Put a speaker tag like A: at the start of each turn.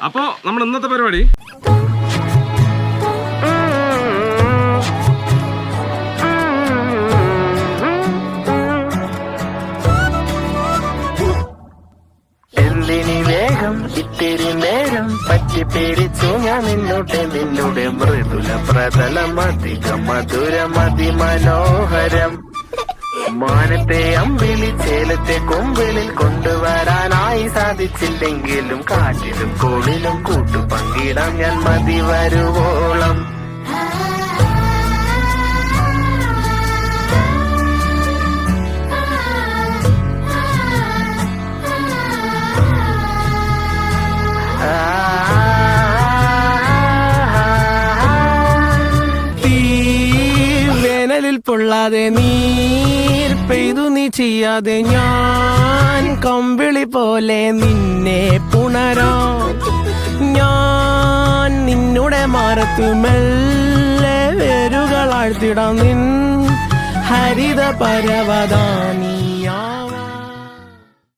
A: അപ്പോൾ നമ്മുടെ ഇന്നത്തെ പരിപാടി
B: എന്തിനി വേഗം ഇത്തിരി നേരം പറ്റിപ്പിടിച്ചു ഞാൻ നിന്നുടെ മൃദുല പ്രതലം അധികം മധുരം അതിമനോഹരം മാനത്തെ അമ്പിളി ചേലത്തെ കൊമ്പിളിൽ കൊണ്ടുവരാനായി സാധിച്ചില്ലെങ്കിലും കാറ്റിലും കോളിലും കൂട്ടു പങ്കിടാം ഞാൻ മതി വരുവോളം. വേനലിൽ പൊള്ളാതെ നീർ പെയ്തു നീ ചെയ്യാതെ ഞാൻ കമ്പിളി പോലെ നിന്നെ പുണരാം. ഞാൻ നിന്നുടെ മാറത്തു മെല്ലെ വേരുകളാഴ്ത്തിടാം നിൻ ഹരിത പരവതാനിയാ.